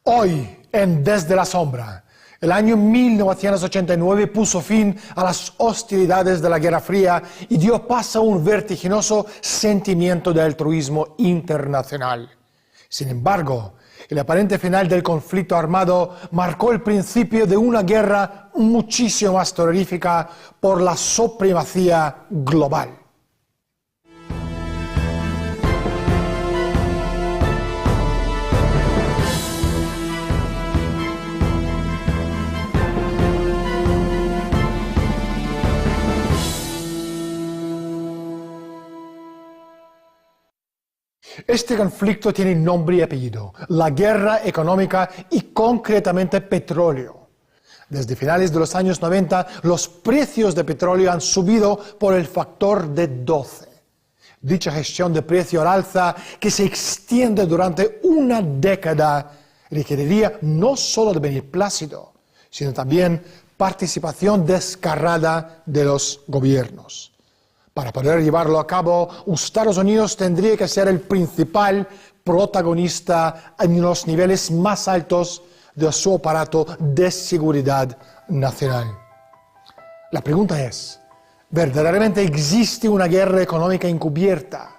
Hoy, en Desde la Sombra, el año 1989 puso fin a las hostilidades de la Guerra Fría y dio paso a un vertiginoso sentimiento de altruismo internacional. Sin embargo, el aparente final del conflicto armado marcó el principio de una guerra muchísimo más terrorífica por la supremacía global. Este conflicto tiene nombre y apellido: la guerra económica y concretamente petróleo. Desde finales de los años 90, los precios de petróleo han subido por el factor de 12. Dicha gestión de precio al alza, que se extiende durante una década, requeriría no solo de beneplácito, sino también participación descarada de los gobiernos. Para poder llevarlo a cabo, Estados Unidos tendría que ser el principal protagonista en los niveles más altos de su aparato de seguridad nacional. La pregunta es, ¿verdaderamente existe una guerra económica encubierta?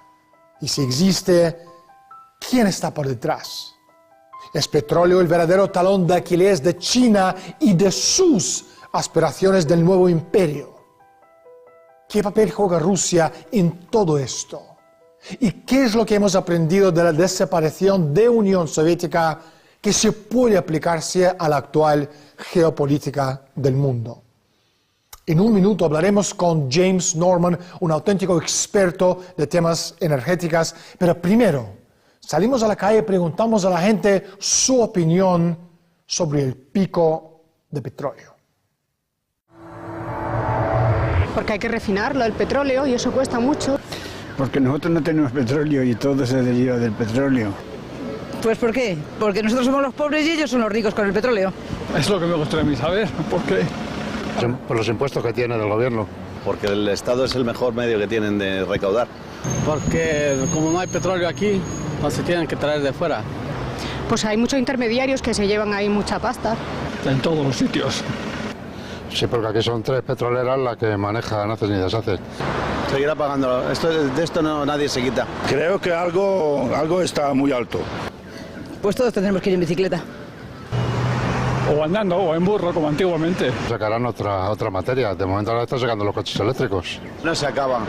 Y si existe, ¿quién está por detrás? ¿Es petróleo el verdadero talón de Aquiles de China y de sus aspiraciones del nuevo imperio? ¿Qué papel juega Rusia en todo esto? ¿Y qué es lo que hemos aprendido de la desaparición de Unión Soviética que se puede aplicarse a la actual geopolítica del mundo? En un minuto hablaremos con James Norman, un auténtico experto de temas energéticos, pero primero salimos a la calle y preguntamos a la gente su opinión sobre el pico de petróleo. Porque hay que refinarlo, el petróleo, y eso cuesta mucho. Porque nosotros no tenemos petróleo y todo se deriva del petróleo. Pues ¿por qué? Porque nosotros somos los pobres y ellos son los ricos con el petróleo. Es lo que me gustaría a mí saber. ¿Por qué? Por los impuestos que tiene el gobierno. Porque el Estado es el mejor medio que tienen de recaudar. Porque como no hay petróleo aquí, no se tienen que traer de fuera. Pues hay muchos intermediarios que se llevan ahí mucha pasta. En todos los sitios. Sí, porque aquí son 3 petroleras las que manejan, hacen y deshacen. Seguirá pagándolo. De esto no, nadie se quita. Creo que algo está muy alto. Pues todos tendremos que ir en bicicleta. O andando, o en burro, como antiguamente. Sacarán otra materia. De momento ahora están sacando los coches eléctricos. No se acaba.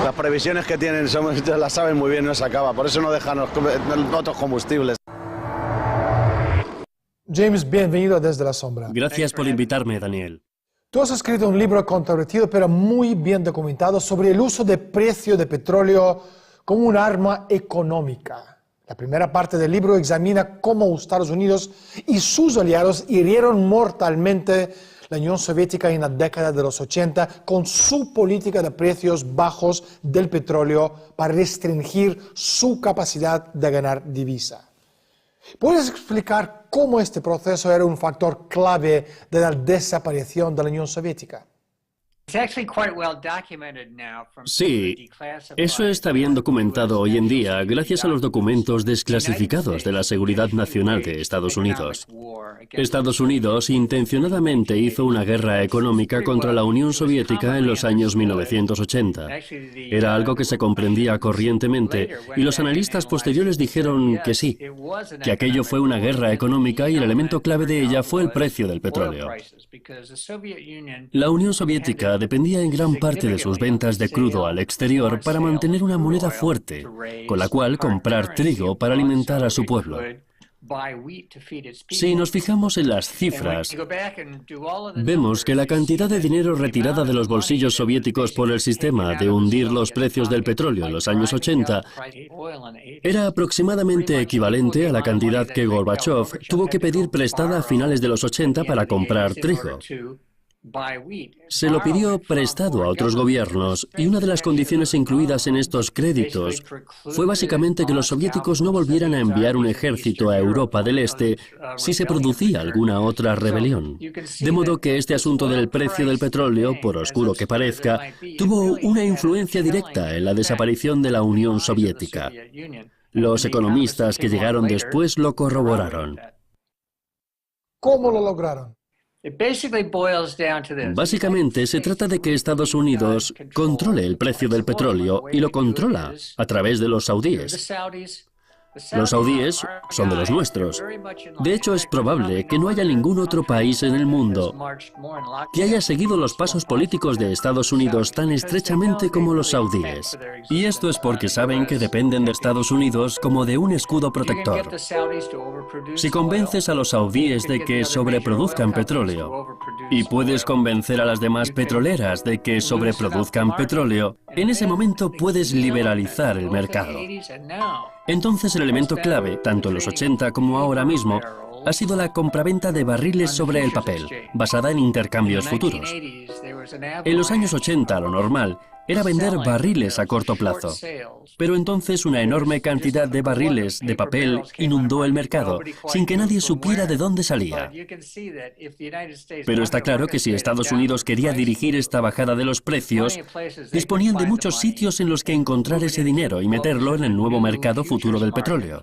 Las previsiones que tienen las saben muy bien, no se acaba. Por eso no dejan los otros combustibles. James, bienvenido a Desde la Sombra. Gracias por invitarme, Daniel. Tú has escrito un libro controvertido, pero muy bien documentado, sobre el uso de precio de petróleo como un arma económica. La primera parte del libro examina cómo Estados Unidos y sus aliados hirieron mortalmente la Unión Soviética en la década de los 80 con su política de precios bajos del petróleo para restringir su capacidad de ganar divisa. ¿Puedes explicar cómo este proceso era un factor clave de la desaparición de la Unión Soviética? Sí, eso está bien documentado hoy en día gracias a los documentos desclasificados de la Seguridad Nacional de Estados Unidos. Estados Unidos intencionadamente hizo una guerra económica contra la Unión Soviética en los años 1980. Era algo que se comprendía corrientemente y los analistas posteriores dijeron que sí, que aquello fue una guerra económica y el elemento clave de ella fue el precio del petróleo. La Unión Soviética dependía en gran parte de sus ventas de crudo al exterior para mantener una moneda fuerte, con la cual comprar trigo para alimentar a su pueblo. Si nos fijamos en las cifras, vemos que la cantidad de dinero retirada de los bolsillos soviéticos por el sistema de hundir los precios del petróleo en los años 80 era aproximadamente equivalente a la cantidad que Gorbachov tuvo que pedir prestada a finales de los 80 para comprar trigo. Se lo pidió prestado a otros gobiernos y una de las condiciones incluidas en estos créditos fue básicamente que los soviéticos no volvieran a enviar un ejército a Europa del Este si se producía alguna otra rebelión. De modo que este asunto del precio del petróleo, por oscuro que parezca, tuvo una influencia directa en la desaparición de la Unión Soviética. Los economistas que llegaron después lo corroboraron. ¿Cómo lo lograron? Básicamente se trata de que Estados Unidos controle el precio del petróleo y lo controla a través de los saudíes. Los saudíes son de los nuestros. De hecho, es probable que no haya ningún otro país en el mundo que haya seguido los pasos políticos de Estados Unidos tan estrechamente como los saudíes. Y esto es porque saben que dependen de Estados Unidos como de un escudo protector. Si convences a los saudíes de que sobreproduzcan petróleo y puedes convencer a las demás petroleras de que sobreproduzcan petróleo, en ese momento puedes liberalizar el mercado. Entonces el elemento clave, tanto en los 80 como ahora mismo, ha sido la compraventa de barriles sobre el papel, basada en intercambios futuros. En los años 80 lo normal era vender barriles a corto plazo. Pero entonces una enorme cantidad de barriles de papel inundó el mercado, sin que nadie supiera de dónde salía. Pero está claro que si Estados Unidos quería dirigir esta bajada de los precios, disponían de muchos sitios en los que encontrar ese dinero y meterlo en el nuevo mercado futuro del petróleo.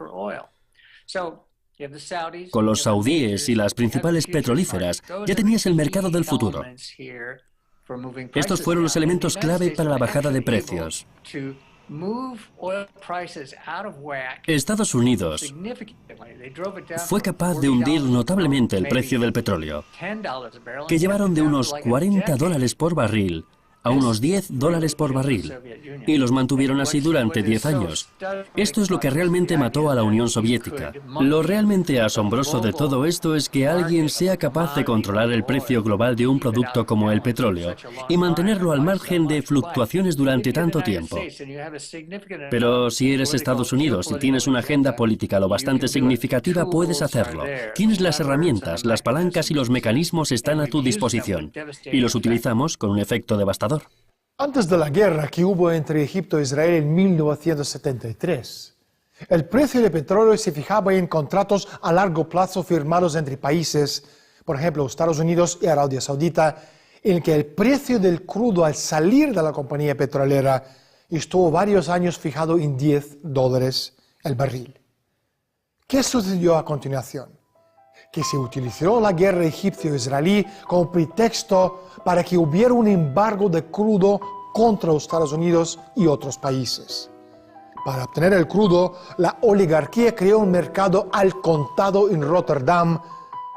Con los saudíes y las principales petrolíferas, ya tenías el mercado del futuro. Estos fueron los elementos clave para la bajada de precios. Estados Unidos fue capaz de hundir notablemente el precio del petróleo, que llevaron de unos $40 por barril a unos $10 por barril, y los mantuvieron así durante 10 años. Esto es lo que realmente mató a la Unión Soviética. Lo realmente asombroso de todo esto es que alguien sea capaz de controlar el precio global de un producto como el petróleo y mantenerlo al margen de fluctuaciones durante tanto tiempo. Pero si eres Estados Unidos y tienes una agenda política lo bastante significativa, puedes hacerlo. Tienes las herramientas, las palancas y los mecanismos están a tu disposición, y los utilizamos con un efecto devastador. Antes de la guerra que hubo entre Egipto e Israel en 1973, el precio del petróleo se fijaba en contratos a largo plazo firmados entre países, por ejemplo, Estados Unidos y Arabia Saudita, en que el precio del crudo al salir de la compañía petrolera estuvo varios años fijado en $10 el barril. ¿Qué sucedió a continuación? Que se utilizó la guerra egipcio-israelí como pretexto para que hubiera un embargo de crudo contra los Estados Unidos y otros países. Para obtener el crudo, la oligarquía creó un mercado al contado en Rotterdam,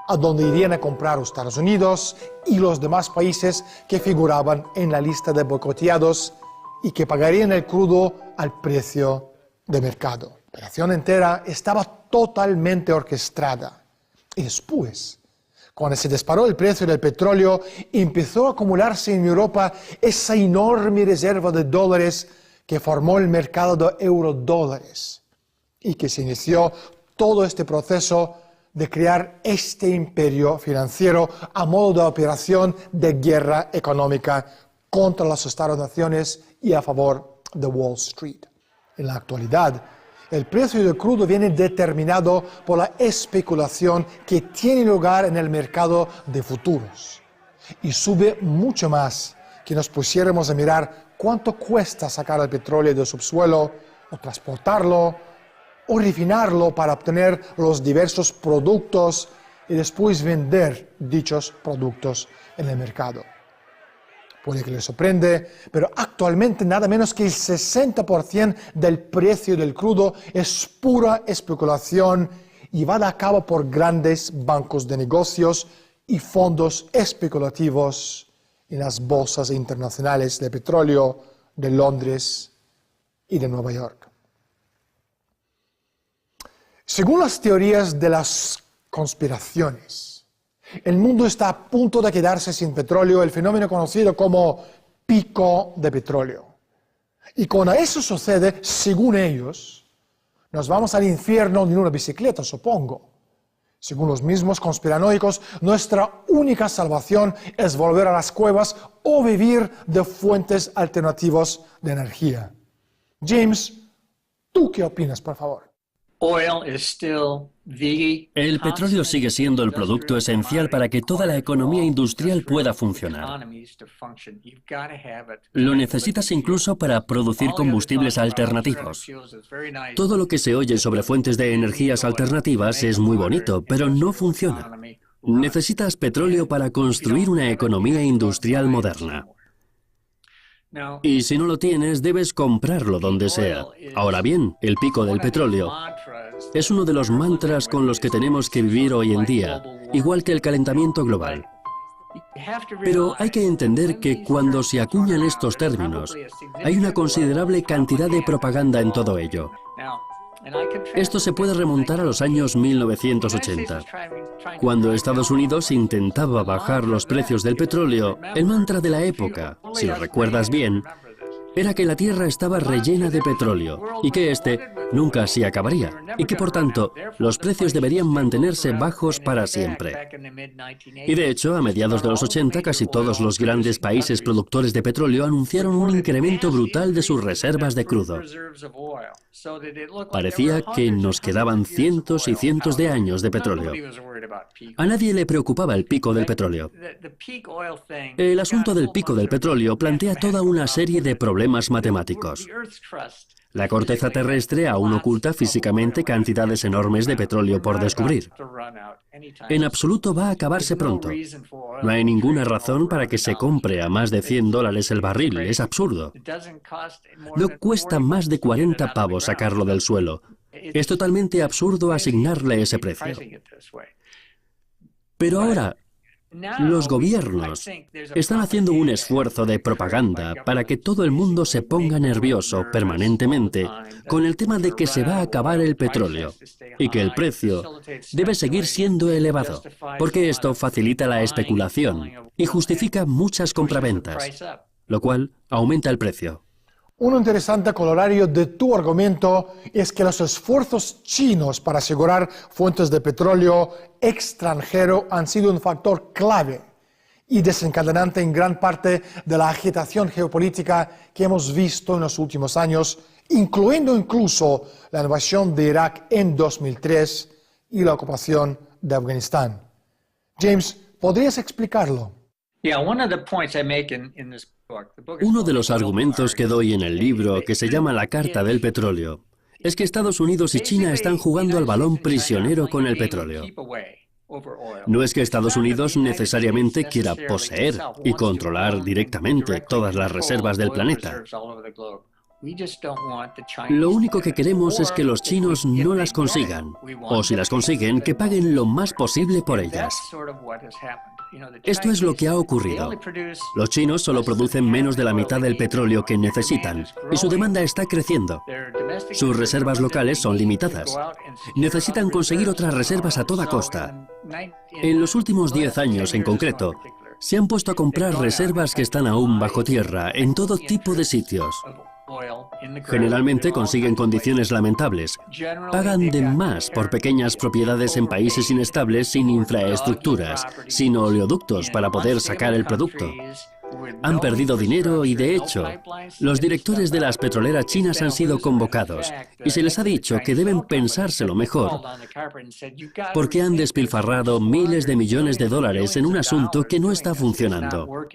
a donde irían a comprar los Estados Unidos y los demás países que figuraban en la lista de boicoteados y que pagarían el crudo al precio de mercado. La operación entera estaba totalmente orquestada. Y después, cuando se disparó el precio del petróleo, empezó a acumularse en Europa esa enorme reserva de dólares que formó el mercado de eurodólares y que se inició todo este proceso de crear este imperio financiero a modo de operación de guerra económica contra las Estados-naciones y a favor de Wall Street. En la actualidad, el precio del crudo viene determinado por la especulación que tiene lugar en el mercado de futuros y sube mucho más que nos pusiéramos a mirar cuánto cuesta sacar el petróleo del subsuelo o transportarlo o refinarlo para obtener los diversos productos y después vender dichos productos en el mercado. Puede que les sorprende, pero actualmente nada menos que el 60% del precio del crudo es pura especulación llevada a cabo por grandes bancos de negocios y fondos especulativos en las bolsas internacionales de petróleo de Londres y de Nueva York. Según las teorías de las conspiraciones, el mundo está a punto de quedarse sin petróleo, el fenómeno conocido como pico de petróleo. Y cuando eso sucede, según ellos, nos vamos al infierno en una bicicleta, supongo. Según los mismos conspiranoicos, nuestra única salvación es volver a las cuevas o vivir de fuentes alternativas de energía. James, ¿tú qué opinas, por favor? El petróleo sigue siendo el producto esencial para que toda la economía industrial pueda funcionar. Lo necesitas incluso para producir combustibles alternativos. Todo lo que se oye sobre fuentes de energías alternativas es muy bonito, pero no funciona. Necesitas petróleo para construir una economía industrial moderna. Y si no lo tienes, debes comprarlo donde sea. Ahora bien, el pico del petróleo es uno de los mantras con los que tenemos que vivir hoy en día, igual que el calentamiento global. Pero hay que entender que cuando se acuñan estos términos, hay una considerable cantidad de propaganda en todo ello. Esto se puede remontar a los años 1980. Cuando Estados Unidos intentaba bajar los precios del petróleo, el mantra de la época, si lo recuerdas bien, era que la Tierra estaba rellena de petróleo y que éste nunca se acabaría y que por tanto los precios deberían mantenerse bajos para siempre. Y de hecho, a mediados de los 80 casi todos los grandes países productores de petróleo anunciaron un incremento brutal de sus reservas de crudo. Parecía que nos quedaban cientos y cientos de años de petróleo. A nadie le preocupaba el pico del petróleo. El asunto del pico del petróleo plantea toda una serie de problemas matemáticos. La corteza terrestre aún oculta físicamente cantidades enormes de petróleo por descubrir. En absoluto va a acabarse pronto. No hay ninguna razón para que se compre a más de $100 el barril, es absurdo. No cuesta más de 40 pavos sacarlo del suelo. Es totalmente absurdo asignarle ese precio. Pero ahora, los gobiernos están haciendo un esfuerzo de propaganda para que todo el mundo se ponga nervioso permanentemente con el tema de que se va a acabar el petróleo y que el precio debe seguir siendo elevado, porque esto facilita la especulación y justifica muchas compraventas, lo cual aumenta el precio. Un interesante corolario de tu argumento es que los esfuerzos chinos para asegurar fuentes de petróleo extranjero han sido un factor clave y desencadenante en gran parte de la agitación geopolítica que hemos visto en los últimos años, incluyendo incluso la invasión de Irak en 2003 y la ocupación de Afganistán. James, ¿podrías explicarlo? Uno de los argumentos que doy en el libro, que se llama La Carta del Petróleo, es que Estados Unidos y China están jugando al balón prisionero con el petróleo. No es que Estados Unidos necesariamente quiera poseer y controlar directamente todas las reservas del planeta. Lo único que queremos es que los chinos no las consigan, o si las consiguen, que paguen lo más posible por ellas. Esto es lo que ha ocurrido. Los chinos solo producen menos de la mitad del petróleo que necesitan, y su demanda está creciendo. Sus reservas locales son limitadas. Necesitan conseguir otras reservas a toda costa. En los últimos 10 años en concreto, se han puesto a comprar reservas que están aún bajo tierra en todo tipo de sitios. Generalmente consiguen condiciones lamentables. Pagan de más por pequeñas propiedades en países inestables sin infraestructuras, sin oleoductos para poder sacar el producto. Han perdido dinero y, de hecho, los directores de las petroleras chinas han sido convocados y se les ha dicho que deben pensárselo mejor porque han despilfarrado miles de millones de dólares en un asunto que no está funcionando.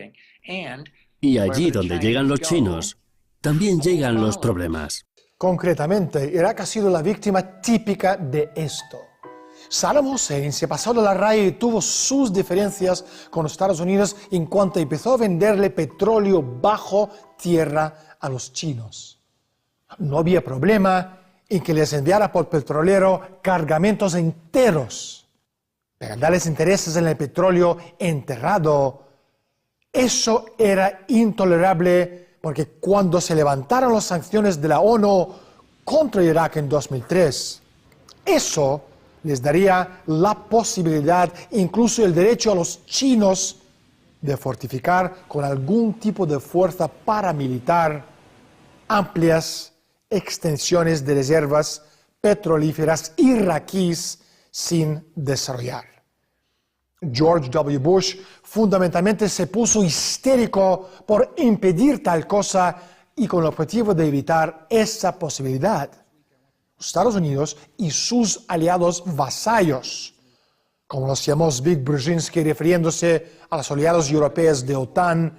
Y allí donde llegan los chinos, también llegan los problemas. Concretamente, Irak ha sido la víctima típica de esto. Saddam Hussein se pasó de la raya y tuvo sus diferencias con los Estados Unidos en cuanto empezó a venderle petróleo bajo tierra a los chinos. No había problema en que les enviara por petrolero cargamentos enteros, pero darles intereses en el petróleo enterrado, eso era intolerable. Porque cuando se levantaron las sanciones de la ONU contra Irak en 2003, eso les daría la posibilidad, incluso el derecho a los chinos, de fortificar con algún tipo de fuerza paramilitar amplias extensiones de reservas petrolíferas iraquíes sin desarrollar. George W. Bush fundamentalmente se puso histérico por impedir tal cosa y con el objetivo de evitar esa posibilidad. Estados Unidos y sus aliados vasallos, como los llamó Zbigniew Brzezinski refiriéndose a los aliados europeos de OTAN,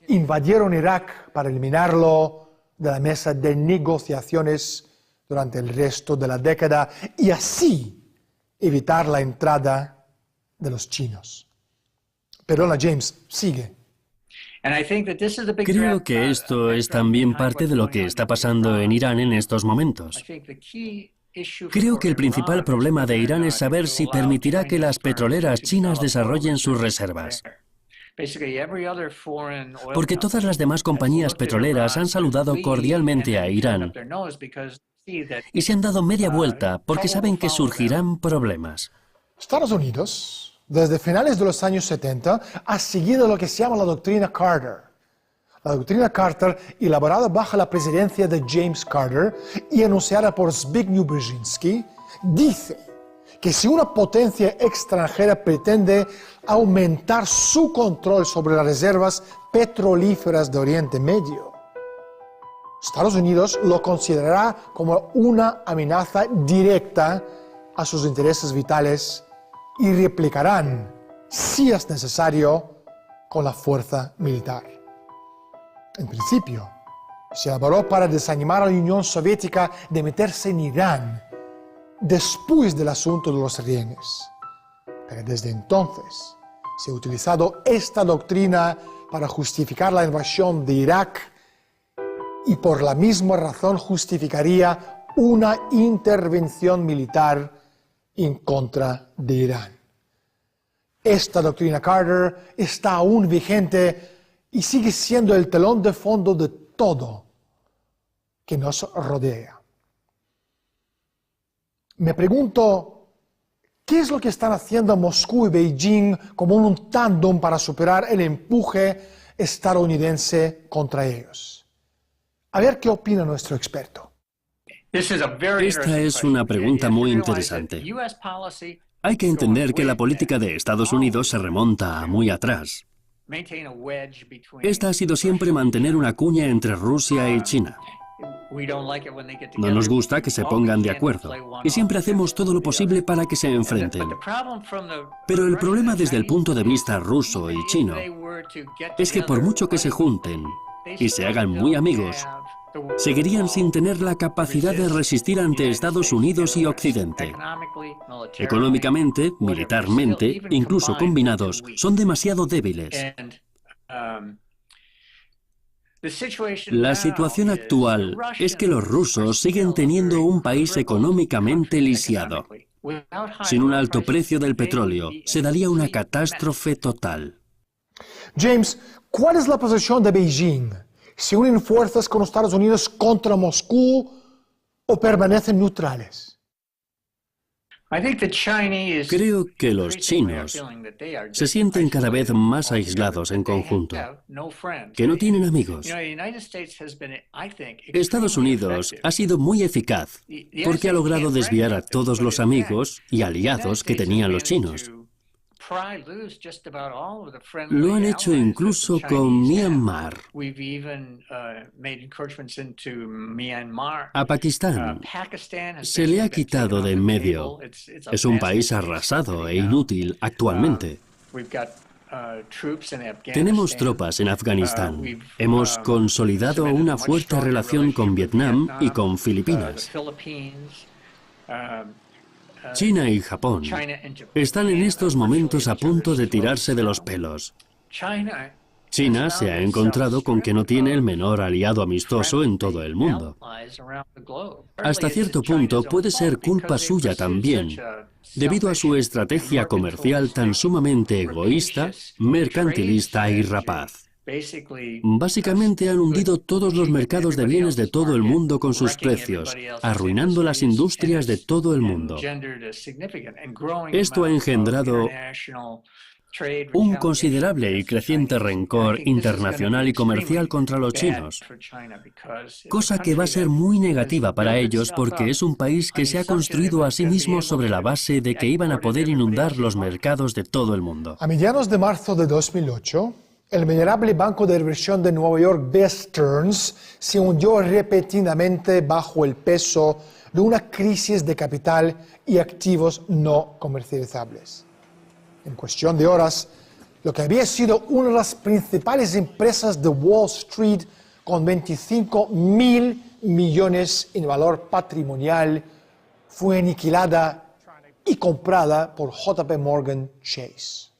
invadieron Irak para eliminarlo de la mesa de negociaciones durante el resto de la década y así evitar la entrada de los chinos. Perdona, James, sigue. Creo que esto es también parte de lo que está pasando en Irán en estos momentos. Creo que el principal problema de Irán es saber si permitirá que las petroleras chinas desarrollen sus reservas. Porque todas las demás compañías petroleras han saludado cordialmente a Irán y se han dado media vuelta porque saben que surgirán problemas. Estados Unidos, desde finales de los años 70, ha seguido lo que se llama la doctrina Carter. La doctrina Carter, elaborada bajo la presidencia de James Carter y enunciada por Zbigniew Brzezinski, dice que si una potencia extranjera pretende aumentar su control sobre las reservas petrolíferas de Oriente Medio, Estados Unidos lo considerará como una amenaza directa a sus intereses vitales y replicarán, si es necesario, con la fuerza militar. En principio, se elaboró para desanimar a la Unión Soviética de meterse en Irán después del asunto de los rehenes. Pero desde entonces se ha utilizado esta doctrina para justificar la invasión de Irak y por la misma razón justificaría una intervención militar en contra de Irán. Esta doctrina Carter está aún vigente y sigue siendo el telón de fondo de todo que nos rodea. Me pregunto, ¿qué es lo que están haciendo Moscú y Beijing como un tándem para superar el empuje estadounidense contra ellos? A ver qué opina nuestro experto. Esta es una pregunta muy interesante. Hay que entender que la política de Estados Unidos se remonta a muy atrás. Esta ha sido siempre mantener una cuña entre Rusia y China. No nos gusta que se pongan de acuerdo y siempre hacemos todo lo posible para que se enfrenten. Pero el problema desde el punto de vista ruso y chino es que por mucho que se junten y se hagan muy amigos, seguirían sin tener la capacidad de resistir ante Estados Unidos y Occidente. Económicamente, militarmente, incluso combinados, son demasiado débiles. La situación actual es que los rusos siguen teniendo un país económicamente lisiado. Sin un alto precio del petróleo, se daría una catástrofe total. James, ¿cuál es la posición de Beijing? ¿Se unen fuerzas con Estados Unidos contra Moscú o permanecen neutrales? Creo que los chinos se sienten cada vez más aislados en conjunto, que no tienen amigos. Estados Unidos ha sido muy eficaz porque ha logrado desviar a todos los amigos y aliados que tenían los chinos. Lo han hecho incluso con Myanmar. A Pakistán se le ha quitado de en medio. Es un país arrasado e inútil actualmente. Tenemos tropas en Afganistán. Hemos consolidado una fuerte relación con Vietnam y con Filipinas. China y Japón están en estos momentos a punto de tirarse de los pelos. China se ha encontrado con que no tiene el menor aliado amistoso en todo el mundo. Hasta cierto punto puede ser culpa suya también, debido a su estrategia comercial tan sumamente egoísta, mercantilista y rapaz. Básicamente han hundido todos los mercados de bienes de todo el mundo con sus precios, arruinando las industrias de todo el mundo. Esto ha engendrado un considerable y creciente rencor internacional y comercial contra los chinos, cosa que va a ser muy negativa para ellos porque es un país que se ha construido a sí mismo sobre la base de que iban a poder inundar los mercados de todo el mundo. A mediados de marzo de 2008, el venerable banco de inversión de Nueva York, Bear Stearns, se hundió repentinamente bajo el peso de una crisis de capital y activos no comercializables. En cuestión de horas, lo que había sido una de las principales empresas de Wall Street con 25.000 millones en valor patrimonial fue aniquilada y comprada por JP Morgan Chase.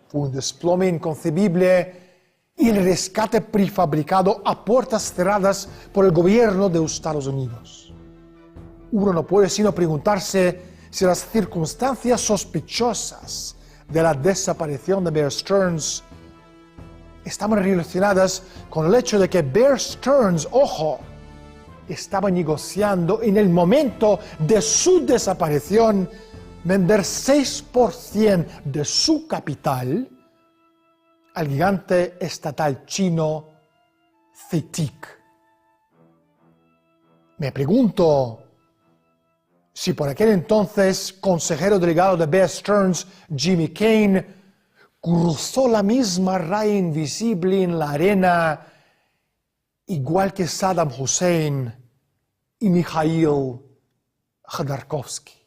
Fue un desplome inconcebible y el rescate prefabricado a puertas cerradas por el gobierno de Estados Unidos. Uno no puede sino preguntarse si las circunstancias sospechosas de la desaparición de Bear Stearns estaban relacionadas con el hecho de que Bear Stearns, ojo, estaba negociando en el momento de su desaparición vender 6% de su capital al gigante estatal chino CITIC. Me pregunto si por aquel entonces consejero delegado de Bear Stearns, Jimmy Kane, cruzó la misma raya invisible en la arena, igual que Saddam Hussein y Mikhail Khodorkovsky.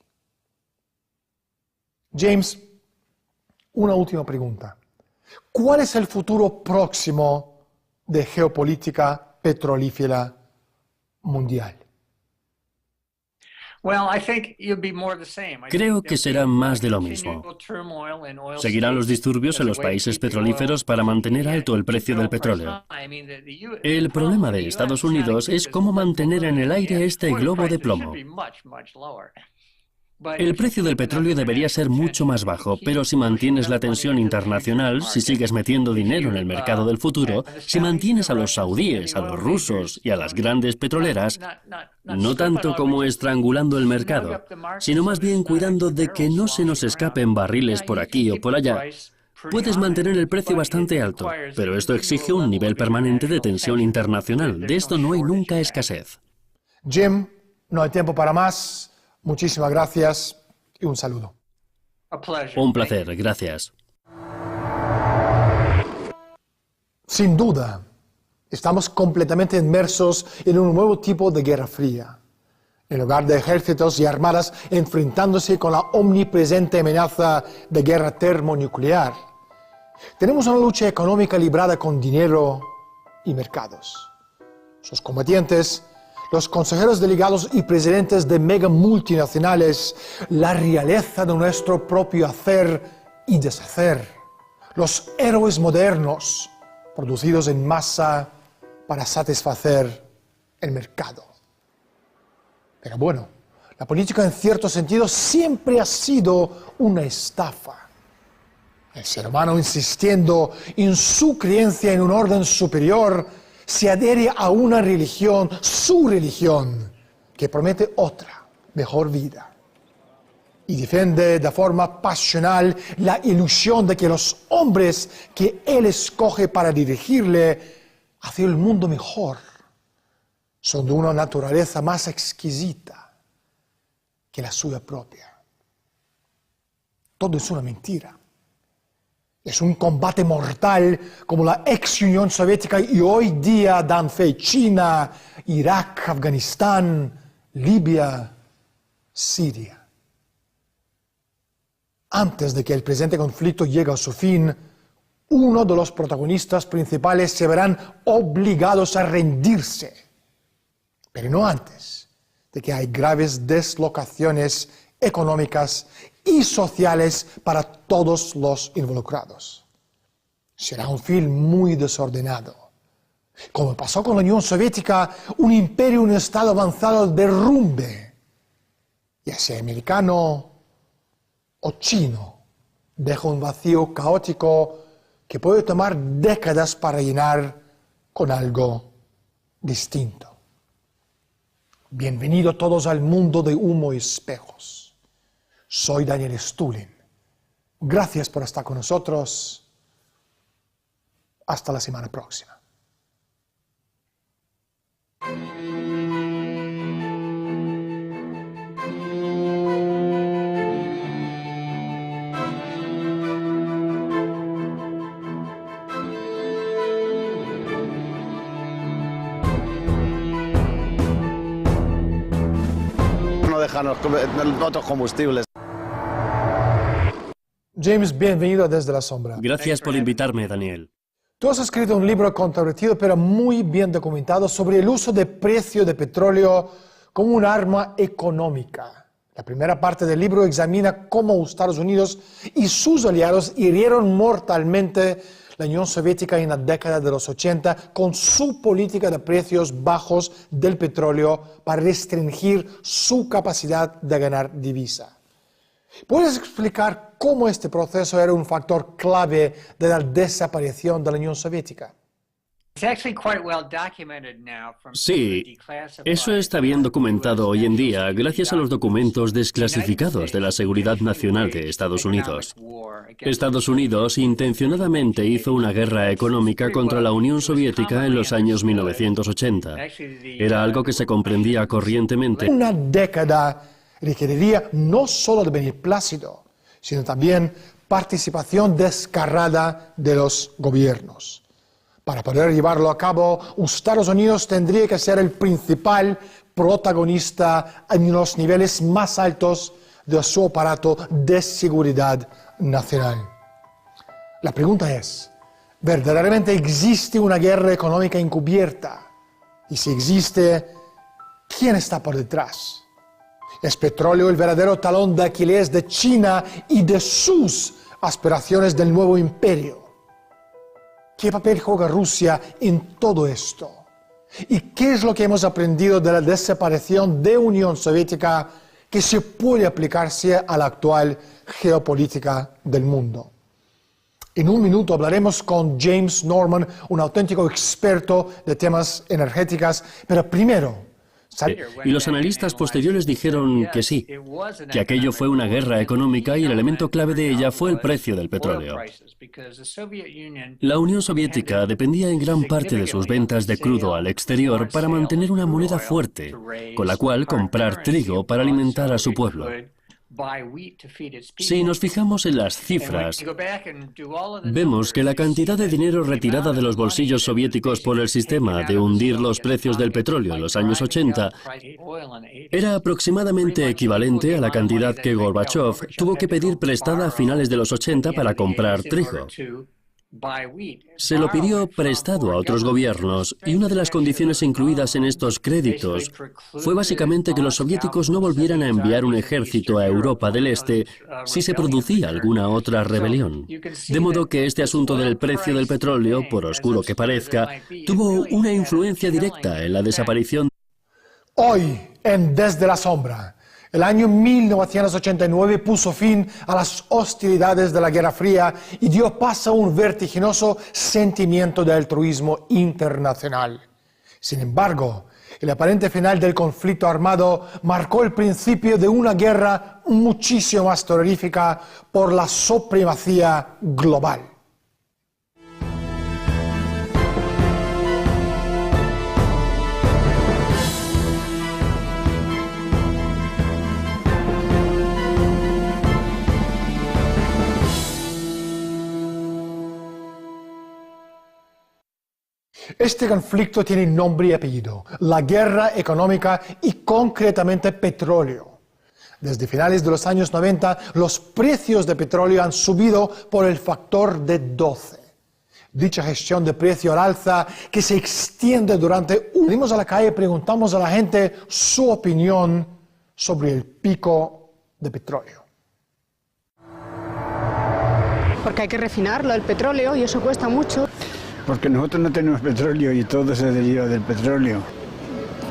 James, una última pregunta. ¿Cuál es el futuro próximo de geopolítica petrolífera mundial? Creo que será más de lo mismo. Seguirán los disturbios en los países petrolíferos para mantener alto el precio del petróleo. El problema de Estados Unidos es cómo mantener en el aire este globo de plomo. El precio del petróleo debería ser mucho más bajo, pero si mantienes la tensión internacional, si sigues metiendo dinero en el mercado del futuro, si mantienes a los saudíes, a los rusos y a las grandes petroleras, no tanto como estrangulando el mercado, sino más bien cuidando de que no se nos escapen barriles por aquí o por allá, puedes mantener el precio bastante alto, pero esto exige un nivel permanente de tensión internacional. De esto no hay nunca escasez. Jim, no hay tiempo para más. Muchísimas gracias y un saludo. Un placer, gracias. Sin duda, estamos completamente inmersos en un nuevo tipo de guerra fría. En lugar de ejércitos y armadas enfrentándose con la omnipresente amenaza de guerra termonuclear, tenemos una lucha económica librada con dinero y mercados. Sus combatientes, los consejeros delegados y presidentes de mega multinacionales, la realeza de nuestro propio hacer y deshacer, los héroes modernos producidos en masa para satisfacer el mercado. Pero bueno, la política en cierto sentido siempre ha sido una estafa. El ser humano, insistiendo en su creencia en un orden superior, se adhiere a una religión, su religión, que promete otra, mejor vida. Y defiende de forma pasional la ilusión de que los hombres que él escoge para dirigirle hacia el mundo mejor son de una naturaleza más exquisita que la suya propia. Todo es una mentira. Es un combate mortal como la ex Unión Soviética y hoy día dan fe China, Irak, Afganistán, Libia, Siria. Antes de que el presente conflicto llegue a su fin, uno de los protagonistas principales se verán obligados a rendirse, pero no antes de que hay graves deslocaciones económicas y sociales para todos los involucrados. Será un film muy desordenado. Como pasó con la Unión Soviética, un imperio, un estado avanzado derrumbe, ya sea americano o chino, deja un vacío caótico que puede tomar décadas para llenar con algo distinto. Bienvenidos todos al mundo de humo y espejos. Soy Daniel Stulin. Gracias por estar con nosotros. Hasta la semana próxima. No dejan otros combustibles. James, bienvenido Desde la Sombra. Gracias por invitarme, Daniel. Tú has escrito un libro controvertido pero muy bien documentado sobre el uso del precio de petróleo como un arma económica. La primera parte del libro examina cómo Estados Unidos y sus aliados hirieron mortalmente la Unión Soviética en la década de los 80 con su política de precios bajos del petróleo para restringir su capacidad de ganar divisa. ¿Puedes explicar cómo este proceso era un factor clave de la desaparición de la Unión Soviética? Sí, eso está bien documentado hoy en día gracias a los documentos desclasificados de la Seguridad Nacional de Estados Unidos. Estados Unidos intencionadamente hizo una guerra económica contra la Unión Soviética en los años 1980. Era algo que se comprendía corrientemente. Una década requeriría no solo de beneplácito, sino también participación descarada de los gobiernos. Para poder llevarlo a cabo, Estados Unidos tendría que ser el principal protagonista en los niveles más altos de su aparato de seguridad nacional. La pregunta es, ¿verdaderamente existe una guerra económica encubierta? Y si existe, ¿quién está por detrás? ¿Es petróleo el verdadero talón de Aquiles de China y de sus aspiraciones del nuevo imperio? ¿Qué papel juega Rusia en todo esto? ¿Y qué es lo que hemos aprendido de la desaparición de Unión Soviética que se puede aplicarse a la actual geopolítica del mundo? En un minuto hablaremos con James Norman, un auténtico experto de temas energéticos, pero primero... Y los analistas posteriores dijeron que sí, que aquello fue una guerra económica y el elemento clave de ella fue el precio del petróleo. La Unión Soviética dependía en gran parte de sus ventas de crudo al exterior para mantener una moneda fuerte, con la cual comprar trigo para alimentar a su pueblo. Si nos fijamos en las cifras, vemos que la cantidad de dinero retirada de los bolsillos soviéticos por el sistema de hundir los precios del petróleo en los años 80 era aproximadamente equivalente a la cantidad que Gorbachev tuvo que pedir prestada a finales de los 80 para comprar trigo. Se lo pidió prestado a otros gobiernos y una de las condiciones incluidas en estos créditos fue básicamente que los soviéticos no volvieran a enviar un ejército a Europa del Este si se producía alguna otra rebelión. De modo que este asunto del precio del petróleo, por oscuro que parezca, tuvo una influencia directa en la desaparición. Hoy, en Desde la Sombra, el año 1989 puso fin a las hostilidades de la Guerra Fría y dio paso a un vertiginoso sentimiento de altruismo internacional. Sin embargo, el aparente final del conflicto armado marcó el principio de una guerra muchísimo más terrorífica por la supremacía global. Este conflicto tiene nombre y apellido, la guerra económica y concretamente petróleo. Desde finales de los años 90, los precios de petróleo han subido por el factor de 12. Dicha gestión de precio al alza que se extiende durante un... Salimos a la calle y preguntamos a la gente su opinión sobre el pico de petróleo. Porque hay que refinarlo, el petróleo, y eso cuesta mucho. Porque nosotros no tenemos petróleo y todo se deriva del petróleo.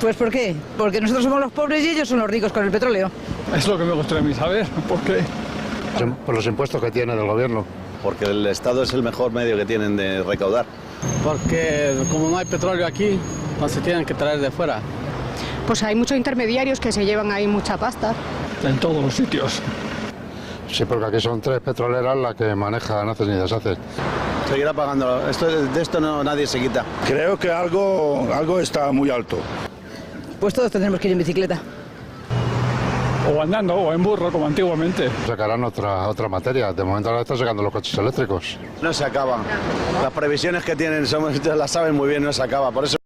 Pues ¿por qué? Porque nosotros somos los pobres y ellos son los ricos con el petróleo. Es lo que me gustaría a mí saber. ¿Por qué? Por los impuestos que tiene del gobierno. Porque el Estado es el mejor medio que tienen de recaudar. Porque como no hay petróleo aquí, no se tienen que traer de fuera. Pues hay muchos intermediarios que se llevan ahí mucha pasta. En todos los sitios. Sí, porque aquí son 3 petroleras las que manejan haces ni deshaces. Seguirá pagando. De esto no, nadie se quita. Creo que algo está muy alto. Pues todos tendremos que ir en bicicleta. O andando, o en burro, como antiguamente. Sacarán otra materia. De momento ahora están sacando los coches eléctricos. No se acaba. Las previsiones que tienen las saben muy bien, no se acaba. Por eso